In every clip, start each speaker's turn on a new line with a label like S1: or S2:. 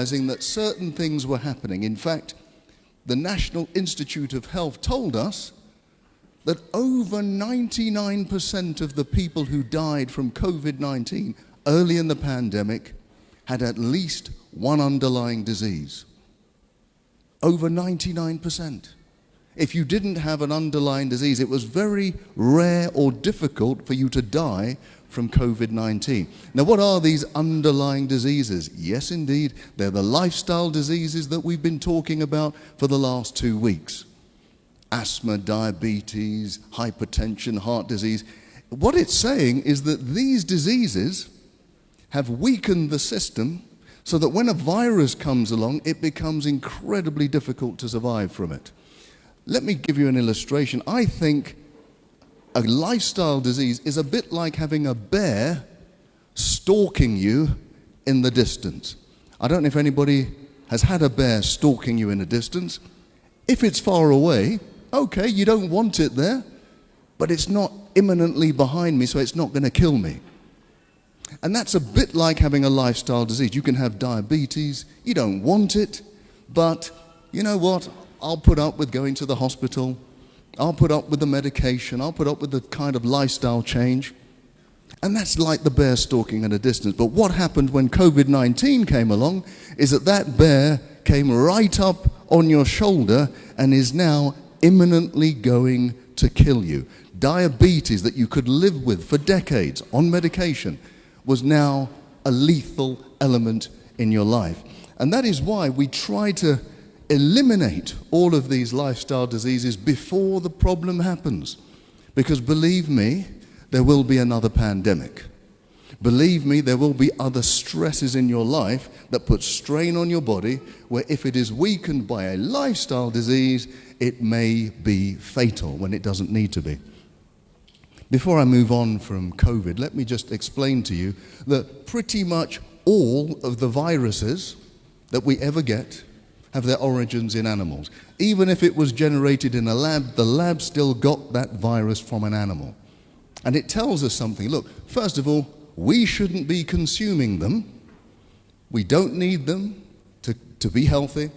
S1: that certain things were happening. In fact, the National Institute of Health told us that over 99% of the people who died from COVID-19 early in the pandemic had at least one underlying disease. Over 99%. If you didn't have an underlying disease, it was very rare or difficult for you to die from COVID-19. Now, what are these underlying diseases? Yes, indeed, they're the lifestyle diseases that we've been talking about for the last 2 weeks. Asthma, diabetes, hypertension, heart disease. What it's saying is that these diseases have weakened the system so that when a virus comes along, it becomes incredibly difficult to survive from it. Let me give you an illustration. I think a lifestyle disease is a bit like having a bear stalking you in the distance. I don't know if anybody has had a bear stalking you in the distance. If it's far away, okay, you don't want it there, but it's not imminently behind me, so it's not going to kill me. And that's a bit like having a lifestyle disease. You can have diabetes, you don't want it, but you know what? I'll put up with going to the hospital. I'll put up with the medication. I'll put up with the kind of lifestyle change. And that's like the bear stalking at a distance. But what happened when COVID-19 came along is that that bear came right up on your shoulder and is now imminently going to kill you. Diabetes that you could live with for decades on medication was now a lethal element in your life. And that is why we try to eliminate all of these lifestyle diseases before the problem happens. Because believe me, there will be another pandemic. Believe me, there will be other stresses in your life that put strain on your body, where if it is weakened by a lifestyle disease, it may be fatal when it doesn't need to be. Before I move on from COVID, let me just explain to you that pretty much all of the viruses that we ever get have their origins in animals. Even if it was generated in a lab, the lab still got that virus from an animal. And it tells us something. Look, first of all, we shouldn't be consuming them. We don't need them to be healthy.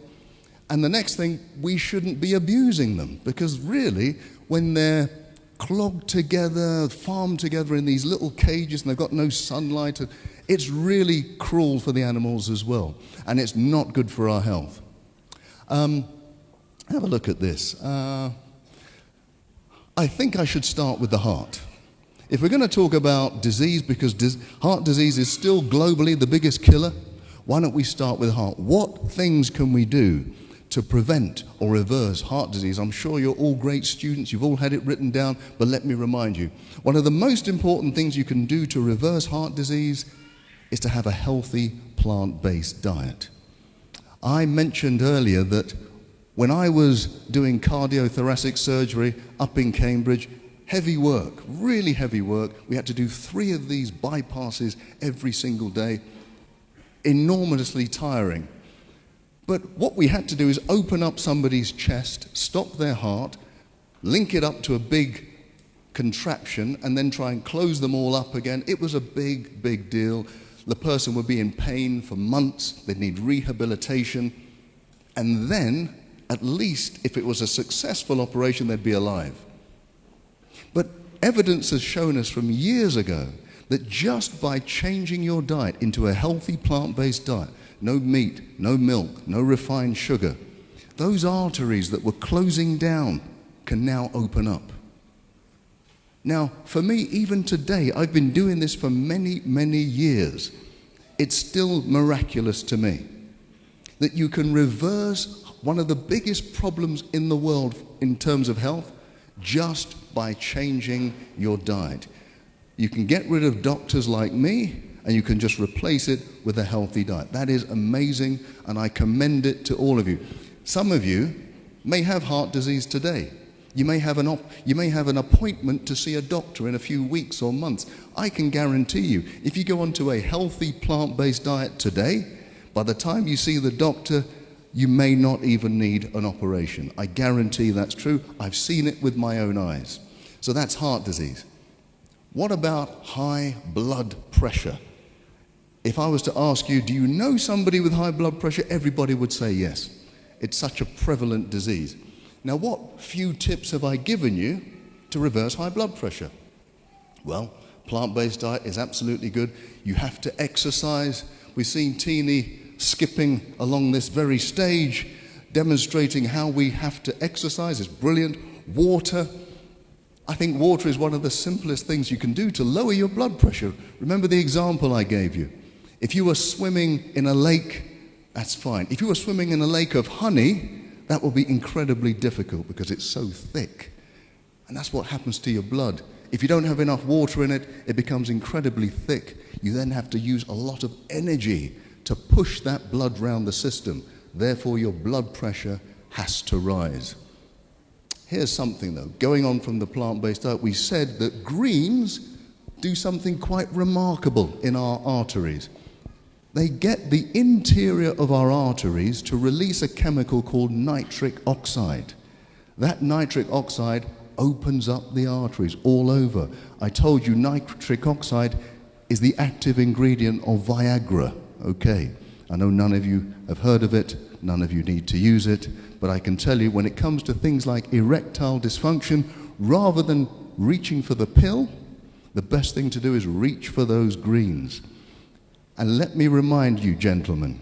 S1: And the next thing, we shouldn't be abusing them, because really, when they're clogged together, farmed together in these little cages and they've got no sunlight, it's really cruel for the animals as well. And it's not good for our health. Have a look at this. I think I should start with the heart. If we're going to talk about disease, because heart disease is still globally the biggest killer, why don't we start with heart? What things can we do to prevent or reverse heart disease? I'm sure you're all great students, you've all had it written down, but let me remind you. One of the most important things you can do to reverse heart disease is to have a healthy plant-based diet. I mentioned earlier that when I was doing cardiothoracic surgery up in Cambridge, heavy work, really heavy work. We had to do 3 of these bypasses every single day. Enormously tiring. But what we had to do is open up somebody's chest, stop their heart, link it up to a big contraption, and then try and close them all up again. It was a big, big deal. The person would be in pain for months. They'd need rehabilitation. And then, at least, if it was a successful operation, they'd be alive. But evidence has shown us from years ago that just by changing your diet into a healthy plant-based diet, no meat, no milk, no refined sugar, those arteries that were closing down can now open up. Now, for me, even today, I've been doing this for many, many years. It's still miraculous to me that you can reverse one of the biggest problems in the world in terms of health just by changing your diet. You can get rid of doctors like me, and you can just replace it with a healthy diet. That is amazing, and I commend it to all of you. Some of you may have heart disease today. You may have an appointment to see a doctor in a few weeks or months. I can guarantee you, if you go onto a healthy plant-based diet today, by the time you see the doctor, you may not even need an operation. I guarantee that's true. I've seen it with my own eyes. So that's heart disease. What about high blood pressure? If I was to ask you, do you know somebody with high blood pressure? Everybody would say yes. It's such a prevalent disease. Now, what few tips have I given you to reverse high blood pressure? Well, plant-based diet is absolutely good. You have to exercise. We've seen Teeny skipping along this very stage, demonstrating how we have to exercise. It's brilliant. Water. I think water is one of the simplest things you can do to lower your blood pressure. Remember the example I gave you. If you were swimming in a lake, that's fine. If you were swimming in a lake of honey, that will be incredibly difficult because it's so thick. And that's what happens to your blood. If you don't have enough water in it, it becomes incredibly thick. You then have to use a lot of energy to push that blood round the system. Therefore, your blood pressure has to rise. Here's something, though. Going on from the plant-based diet, we said that greens do something quite remarkable in our arteries. They get the interior of our arteries to release a chemical called nitric oxide. That nitric oxide opens up the arteries all over. I told you nitric oxide is the active ingredient of Viagra. Okay, I know none of you have heard of it, none of you need to use it, but I can tell you when it comes to things like erectile dysfunction, rather than reaching for the pill, the best thing to do is reach for those greens. And let me remind you, gentlemen,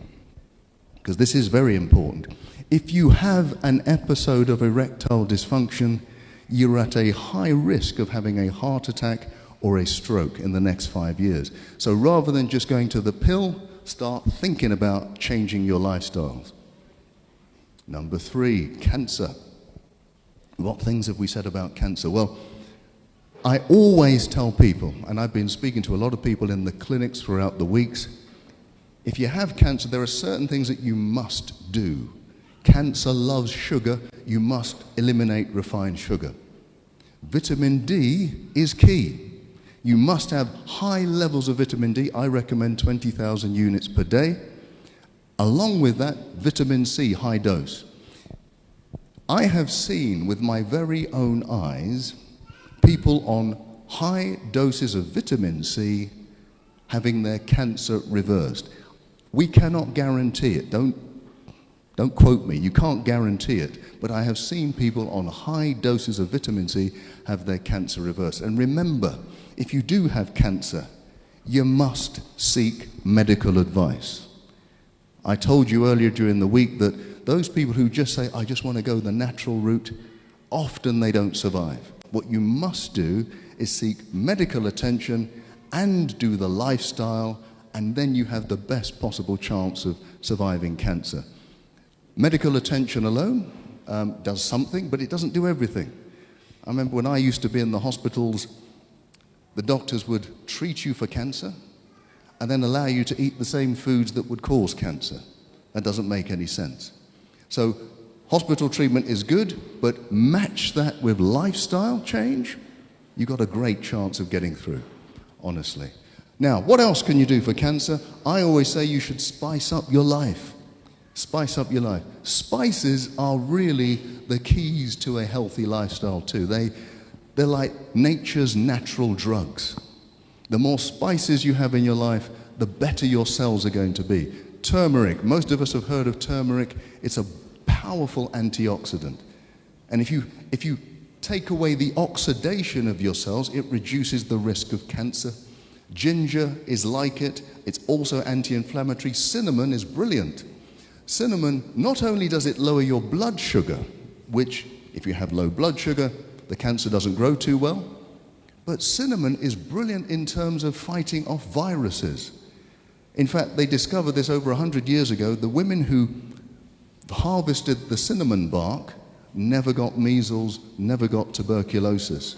S1: because this is very important, if you have an episode of erectile dysfunction, you're at a high risk of having a heart attack or a stroke in the next 5 years. So rather than just going to the pill, start thinking about changing your lifestyles. Number 3, cancer. What things have we said about cancer? Well, I always tell people, and I've been speaking to a lot of people in the clinics throughout the weeks, if you have cancer, there are certain things that you must do. Cancer loves sugar. You must eliminate refined sugar. Vitamin D is key. You must have high levels of vitamin D. I recommend 20,000 units per day. Along with that, vitamin C, high dose. I have seen with my very own eyes people on high doses of vitamin C having their cancer reversed. We cannot guarantee it. Don't quote me. You can't guarantee it. But I have seen people on high doses of vitamin C have their cancer reversed. And remember, if you do have cancer, you must seek medical advice. I told you earlier during the week that those people who just say, I just want to go the natural route, often they don't survive. What you must do is seek medical attention and do the lifestyle, and then you have the best possible chance of surviving cancer. Medical attention alone does something, but it doesn't do everything. I remember when I used to be in the hospitals, the doctors would treat you for cancer and then allow you to eat the same foods that would cause cancer. That doesn't make any sense. So hospital treatment is good, but match that with lifestyle change, you've got a great chance of getting through, honestly. Now, what else can you do for cancer? I always say you should spice up your life. Spice up your life. Spices are really the keys to a healthy lifestyle too. They're like nature's natural drugs. The more spices you have in your life, the better your cells are going to be. Turmeric, most of us have heard of turmeric. It's a powerful antioxidant. And if you take away the oxidation of your cells, it reduces the risk of cancer. Ginger is like it. It's also anti-inflammatory. Cinnamon is brilliant. Cinnamon, not only does it lower your blood sugar, which if you have low blood sugar, the cancer doesn't grow too well, but cinnamon is brilliant in terms of fighting off viruses. In fact, they discovered this over 100 years ago. The women who harvested the cinnamon bark never got measles, never got tuberculosis.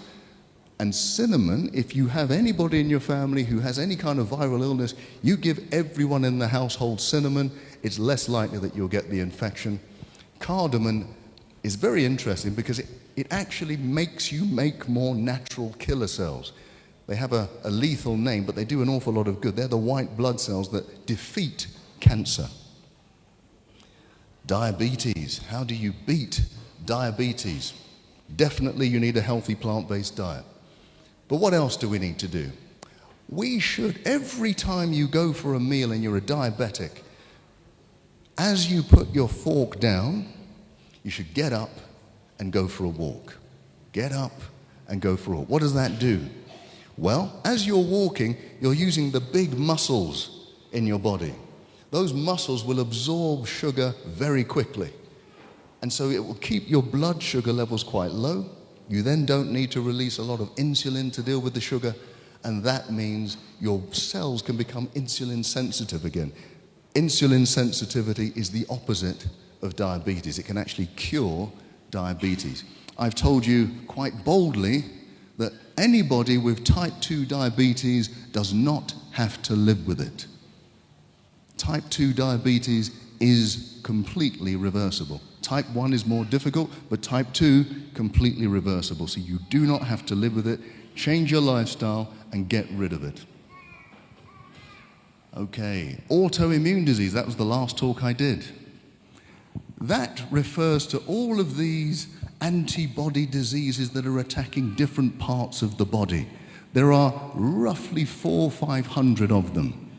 S1: And cinnamon, if you have anybody in your family who has any kind of viral illness, you give everyone in the household cinnamon, it's less likely that you'll get the infection. Cardamom is very interesting because it actually makes you make more natural killer cells. They have a lethal name, but they do an awful lot of good. They're the white blood cells that defeat cancer. Diabetes. How do you beat diabetes? Definitely you need a healthy plant-based diet. But what else do we need to do? We should, every time you go for a meal and you're a diabetic, as you put your fork down, you should get up and go for a walk. Get up and go for a walk. What does that do? Well, as you're walking, you're using the big muscles in your body. Those muscles will absorb sugar very quickly. And so it will keep your blood sugar levels quite low. You then don't need to release a lot of insulin to deal with the sugar. And that means your cells can become insulin sensitive again. Insulin sensitivity is the opposite of diabetes. It can actually cure diabetes. I've told you quite boldly that anybody with type 2 diabetes does not have to live with it. Type 2 diabetes is completely reversible. Type 1 is more difficult, but type 2, completely reversible. So you do not have to live with it. Change your lifestyle and get rid of it. Okay, autoimmune disease, that was the last talk I did. That refers to all of these antibody diseases that are attacking different parts of the body. There are roughly 400 or 500 of them.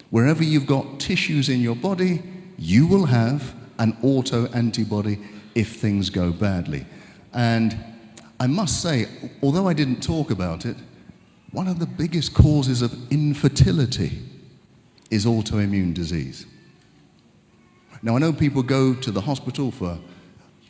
S1: Wherever you've got tissues in your body, you will have an autoantibody if things go badly. And I must say, although I didn't talk about it, one of the biggest causes of infertility is autoimmune disease. Now, I know people go to the hospital for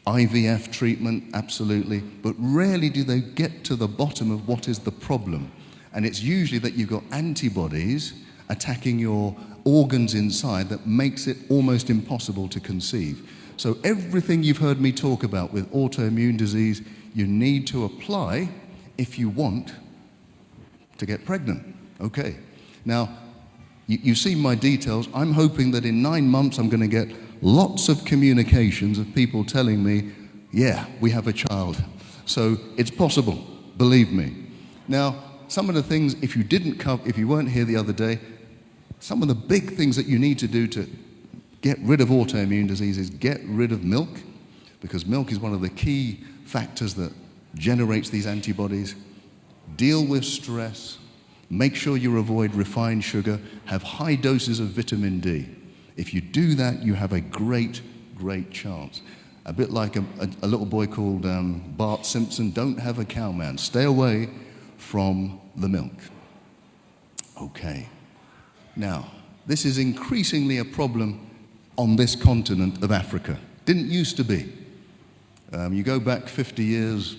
S1: IVF treatment, absolutely, but rarely do they get to the bottom of what is the problem. And it's usually that you've got antibodies attacking your organs inside that makes it almost impossible to conceive. So everything you've heard me talk about with autoimmune disease, you need to apply if you want to get pregnant. Okay. Now, you've seen my details. I'm hoping that in 9 months I'm going to get lots of communications of people telling me, yeah, we have a child. So it's possible, believe me. Now, some of the things, if you weren't here the other day, some of the big things that you need to do to get rid of autoimmune disease is get rid of milk, because milk is one of the key factors that generates these antibodies. Deal with stress. Make sure you avoid refined sugar. Have high doses of vitamin D. If you do that, you have a great, great chance. A bit like a little boy called Bart Simpson, don't have a cow man. Stay away from the milk. Okay. Now, this is increasingly a problem on this continent of Africa. Didn't used to be. You go back 50 years,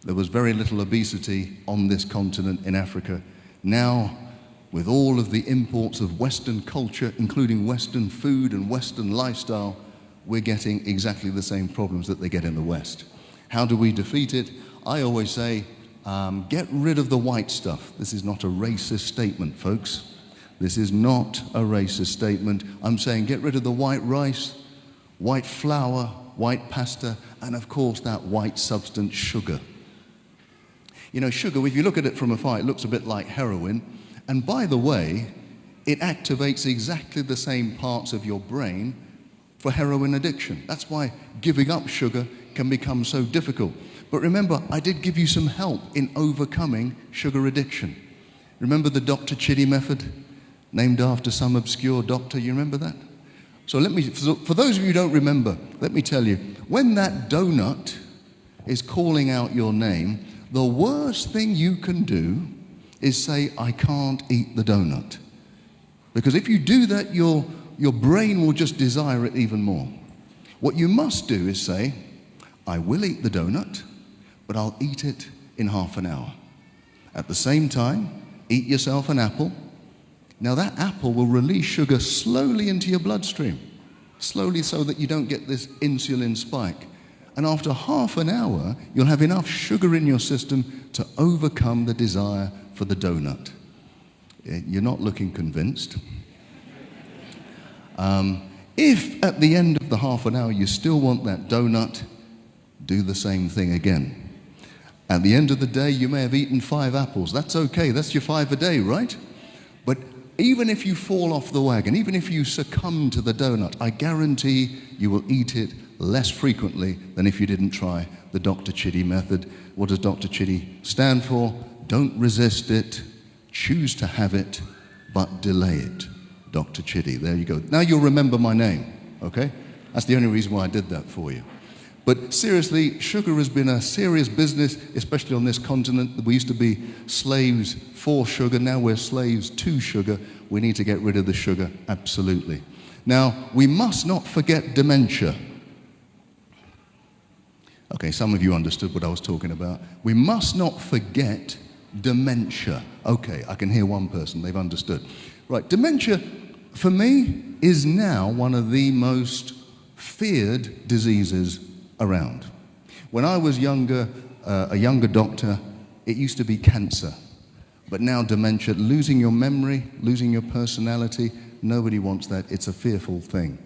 S1: there was very little obesity on this continent in Africa. Now, with all of the imports of Western culture, including Western food and Western lifestyle, we're getting exactly the same problems that they get in the West. How do we defeat it? I always say, get rid of the white stuff. This is not a racist statement, folks. This is not a racist statement. I'm saying get rid of the white rice, white flour, white pasta, and of course that white substance, sugar. You know, sugar, if you look at it from afar, it looks a bit like heroin. And by the way, it activates exactly the same parts of your brain for heroin addiction. That's why giving up sugar can become so difficult. But remember, I did give you some help in overcoming sugar addiction. Remember the Dr. Chidi method, named after some obscure doctor? You remember that? So for those of you who don't remember, let me tell you, when that donut is calling out your name, the worst thing you can do is say, I can't eat the donut. Because if you do that, your brain will just desire it even more. What you must do is say, I will eat the donut, but I'll eat it in half an hour. At the same time, eat yourself an apple. Now that apple will release sugar slowly into your bloodstream, slowly so that you don't get this insulin spike. And after half an hour, you'll have enough sugar in your system to overcome the desire for the donut. You're not looking convinced. If at the end of the half an hour you still want that donut, do the same thing again. At the end of the day, you may have eaten 5 apples. That's okay, that's your 5 a day, right? But even if you fall off the wagon, even if you succumb to the donut, I guarantee you will eat it less frequently than if you didn't try the Dr. Chidi method. What does Dr. Chidi stand for? Don't resist it, choose to have it, but delay it. Dr. Chitty, there you go. Now you'll remember my name, okay? That's the only reason why I did that for you. But seriously, sugar has been a serious business, especially on this continent. We used to be slaves for sugar, now we're slaves to sugar. We need to get rid of the sugar, absolutely. Now, we must not forget dementia. Okay, some of you understood what I was talking about. We must not forget dementia. Okay, I can hear one person, they've understood. Right, dementia, for me, is now one of the most feared diseases around. When I was younger, a younger doctor, it used to be cancer. But now dementia, losing your memory, losing your personality, nobody wants that. It's a fearful thing.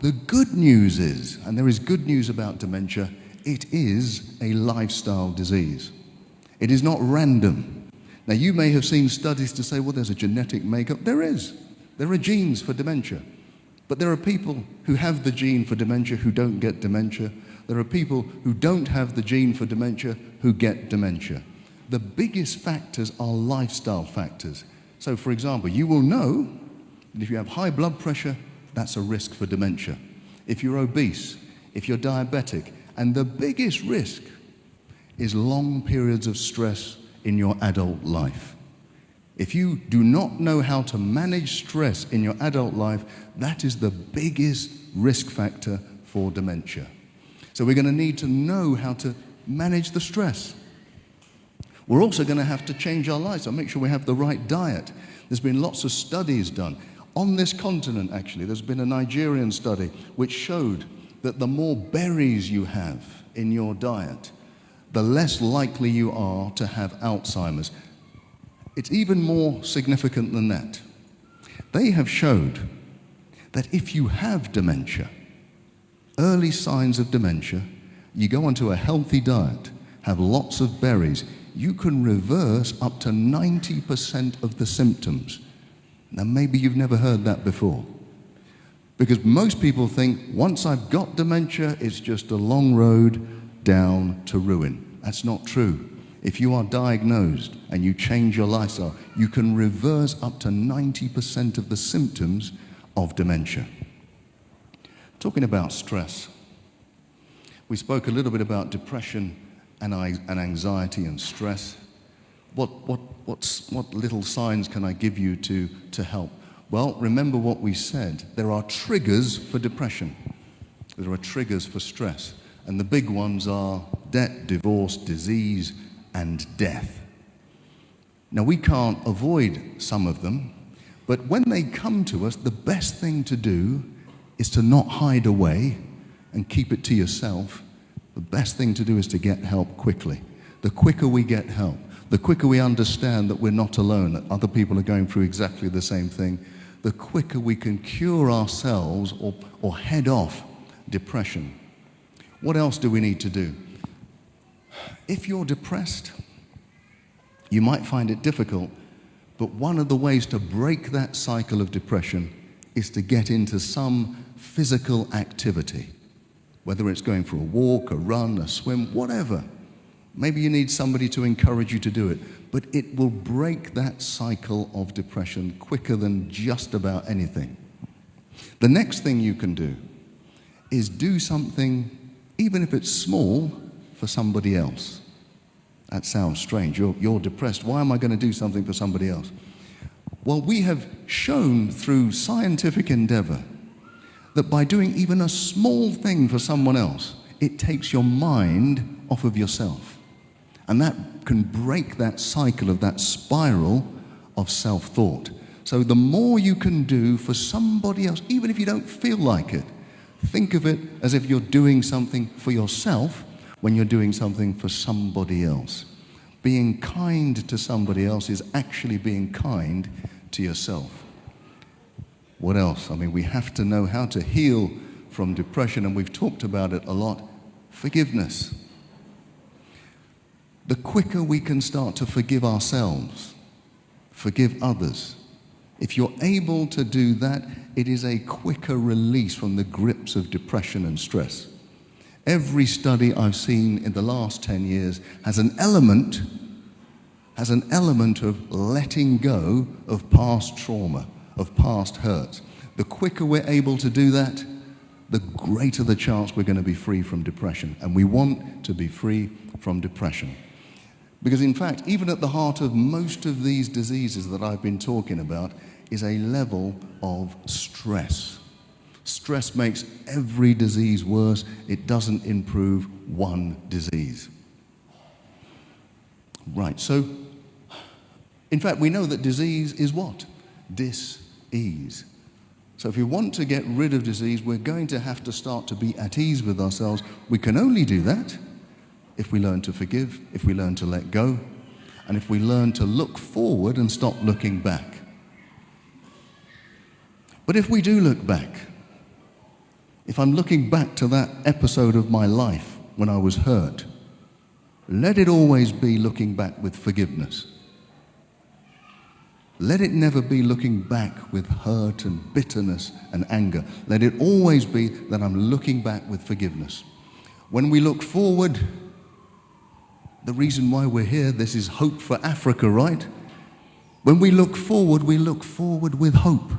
S1: The good news is, and there is good news about dementia, it is a lifestyle disease. It is not random. Now, you may have seen studies to say, well, there's a genetic makeup. There is. There are genes for dementia. But there are people who have the gene for dementia who don't get dementia. There are people who don't have the gene for dementia who get dementia. The biggest factors are lifestyle factors. So, for example, you will know that if you have high blood pressure, that's a risk for dementia. If you're obese, if you're diabetic, and the biggest risk is long periods of stress in your adult life. If you do not know how to manage stress in your adult life, that is the biggest risk factor for dementia. So we're going to need to know how to manage the stress. We're also going to have to change our lives, so make sure we have the right diet. There's been lots of studies done. On this continent, actually, there's been a Nigerian study which showed that the more berries you have in your diet, the less likely you are to have Alzheimer's. It's even more significant than that. They have showed that if you have dementia, early signs of dementia, you go onto a healthy diet, have lots of berries, you can reverse up to 90% of the symptoms. Now, maybe you've never heard that before. Because most people think, once I've got dementia, it's just a long road down to ruin. That's not true. If you are diagnosed and you change your lifestyle, you can reverse up to 90% of the symptoms of dementia. Talking about stress, we spoke a little bit about depression and anxiety and stress. What little signs can I give you to help? Well, remember what we said. There are triggers for depression. There are triggers for stress. And the big ones are debt, divorce, disease, and death. Now, we can't avoid some of them, but when they come to us, the best thing to do is to not hide away and keep it to yourself. The best thing to do is to get help quickly. The quicker we get help, the quicker we understand that we're not alone, that other people are going through exactly the same thing, the quicker we can cure ourselves or head off depression. What else do we need to do? If you're depressed, you might find it difficult, but one of the ways to break that cycle of depression is to get into some physical activity, whether it's going for a walk, a run, a swim, whatever. Maybe you need somebody to encourage you to do it, but it will break that cycle of depression quicker than just about anything. The next thing you can do is do something, even if it's small, for somebody else. That sounds strange. You're depressed. Why am I going to do something for somebody else? Well, we have shown through scientific endeavor that by doing even a small thing for someone else, it takes your mind off of yourself. And that can break that cycle of that spiral of self-thought. So the more you can do for somebody else, even if you don't feel like it, think of it as if you're doing something for yourself when you're doing something for somebody else. Being kind to somebody else is actually being kind to yourself. What else? I mean, we have to know how to heal from depression, and we've talked about it a lot. Forgiveness. The quicker we can start to forgive ourselves, forgive others, if you're able to do that, it is a quicker release from the grips of depression and stress. Every study I've seen in the last 10 years has an element has an element of letting go of past trauma, of past hurts. The quicker we're able to do that, the greater the chance we're going to be free from depression. And we want to be free from depression. Because in fact, even at the heart of most of these diseases that I've been talking about is a level of stress. Stress makes every disease worse. It doesn't improve one disease. Right, so in fact, we know that disease is what? Dis-ease. So if we want to get rid of disease, we're going to have to start to be at ease with ourselves. We can only do that if we learn to forgive, if we learn to let go, and if we learn to look forward and stop looking back. But if we do look back, if I'm looking back to that episode of my life when I was hurt, let it always be looking back with forgiveness. Let it never be looking back with hurt and bitterness and anger. Let it always be that I'm looking back with forgiveness. When we look forward, the reason why we're here, this is Hope for Africa, right? When we look forward with hope.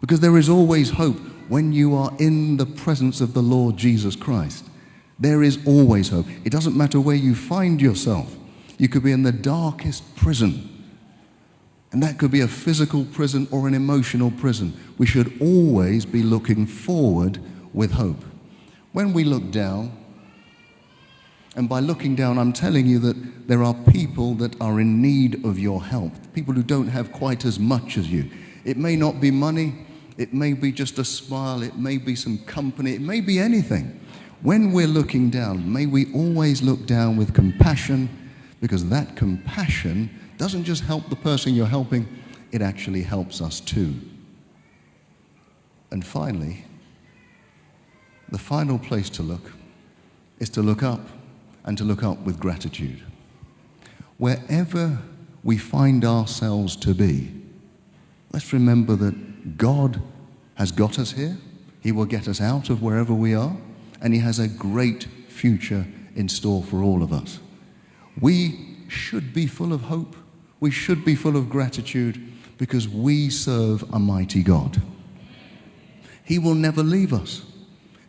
S1: Because there is always hope when you are in the presence of the Lord Jesus Christ. There is always hope. It doesn't matter where you find yourself. You could be in the darkest prison. And that could be a physical prison or an emotional prison. We should always be looking forward with hope. When we look down, and by looking down, I'm telling you that there are people that are in need of your help, people who don't have quite as much as you. It may not be money, it may be just a smile, it may be some company, it may be anything. When we're looking down, may we always look down with compassion, because that compassion doesn't just help the person you're helping, it actually helps us too. And finally, the final place to look is to look up, and to look up with gratitude. Wherever we find ourselves to be, let's remember that God has got us here. He will get us out of wherever we are, and He has a great future in store for all of us. We should be full of hope. We should be full of gratitude because we serve a mighty God. He will never leave us.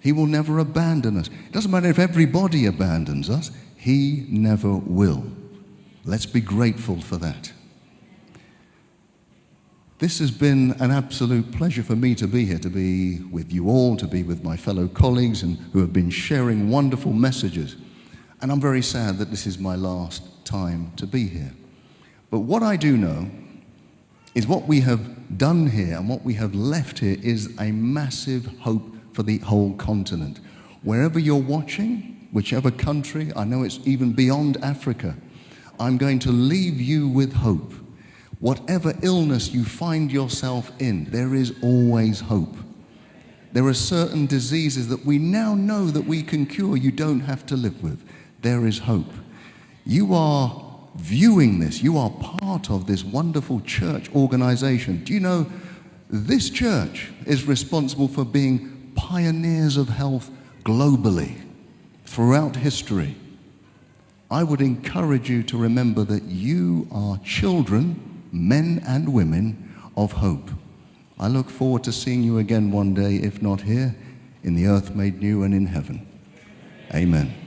S1: He will never abandon us. It doesn't matter if everybody abandons us. He never will. Let's be grateful for that. This has been an absolute pleasure for me to be here, to be with you all, to be with my fellow colleagues and who have been sharing wonderful messages. And I'm very sad that this is my last time to be here. But what I do know is what we have done here and what we have left here is a massive hope for the whole continent. Wherever you're watching, whichever country, I know it's even beyond Africa, I'm going to leave you with hope. Whatever illness you find yourself in, there is always hope. There are certain diseases that we now know that we can cure, you don't have to live with. There is hope. You are viewing this, you are part of this wonderful church organization. Do you know this church is responsible for being pioneers of health globally throughout history? I would encourage you to remember that you are children, men and women of hope. I look forward to seeing you again one day, if not here, in the earth made new and in heaven. Amen.